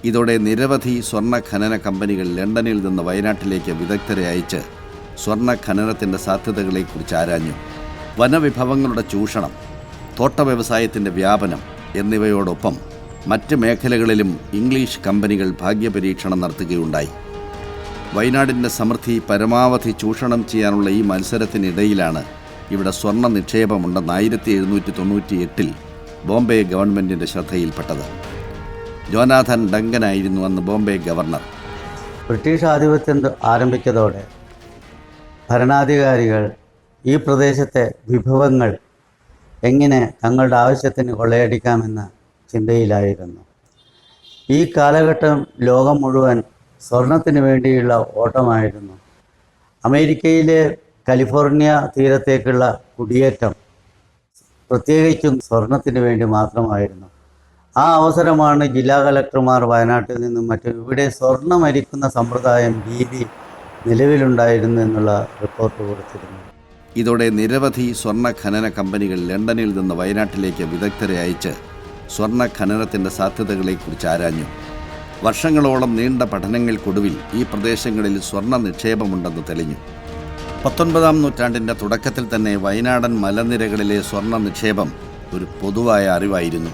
ഇതോടെ നിരവധി സ്വർണ്ണ ഖനന കമ്പനികൾ ലണ്ടനിൽ നിന്ന് വയനാട്ടിലേക്ക് വിദഗ്ധരെ അയച്ച് സ്വർണ്ണ ഖനനത്തിൻ്റെ സാധ്യതകളെക്കുറിച്ച് ആരാഞ്ഞു. വനവിഭവങ്ങളുടെ ചൂഷണം, തോട്ട വ്യവസായത്തിൻ്റെ വ്യാപനം എന്നിവയോടൊപ്പം മറ്റ് മേഖലകളിലും ഇംഗ്ലീഷ് കമ്പനികൾ ഭാഗ്യപരീക്ഷണം നടത്തുകയുണ്ടായി. വയനാടിൻ്റെ സമൃദ്ധി പരമാവധി ചൂഷണം ചെയ്യാനുള്ള ഈ മത്സരത്തിനിടയിലാണ് ഇവിടെ സ്വർണ്ണ നിക്ഷേപമുണ്ടെന്ന് 1798 ബോംബെ ഗവൺമെൻറ്റിൻ്റെ ശ്രദ്ധയിൽപ്പെട്ടത്. ജോനാഥൻ ഡങ്കനായിരുന്നു അന്ന് ബോംബെ ഗവർണർ. ബ്രിട്ടീഷ് ആധിപത്യം ആരംഭിച്ചതോടെ ഭരണാധികാരികൾ ഈ പ്രദേശത്തെ വിഭവങ്ങൾ എങ്ങനെ തങ്ങളുടെ ആവശ്യത്തിന് കൊള്ളയടിക്കാമെന്ന ചിന്തയിലായിരുന്നു. ഈ കാലഘട്ടം ലോകം മുഴുവൻ സ്വർണത്തിന് വേണ്ടിയുള്ള ഓട്ടമായിരുന്നു. അമേരിക്കയിലെ കാലിഫോർണിയ തീരത്തേക്കുള്ള കുടിയേറ്റം പ്രത്യേകിച്ചും സ്വർണത്തിന് വേണ്ടി മാത്രമായിരുന്നു. ആ അവസരമാണ് ജില്ലാ കളക്ടർമാർ വയനാട്ടിൽ നിന്നും മറ്റും ഇവിടെ സ്വർണ്ണമരിക്കുന്ന സമ്പ്രദായം രീതി നിലവിലുണ്ടായിരുന്നു എന്നുള്ള റിപ്പോർട്ട് കൊടുത്തിരുന്നു. ഇതോടെ നിരവധി സ്വർണ്ണ ഖനന കമ്പനികൾ ലണ്ടനിൽ നിന്ന് വയനാട്ടിലേക്ക് വിദഗ്ധരെ അയച്ച് സ്വർണ്ണ ഖനനത്തിൻ്റെ സാധ്യതകളെക്കുറിച്ച് ആരാഞ്ഞു. വർഷങ്ങളോളം നീണ്ട പഠനങ്ങൾക്കൊടുവിൽ ഈ പ്രദേശങ്ങളിൽ സ്വർണ്ണ നിക്ഷേപമുണ്ടെന്ന് തെളിഞ്ഞു. 19-ാം നൂറ്റാണ്ടിൻ്റെ തുടക്കത്തിൽ തന്നെ വയനാടൻ മലനിരകളിലെ സ്വർണ്ണ നിക്ഷേപം ഒരു പൊതുവായ അറിവായിരുന്നു.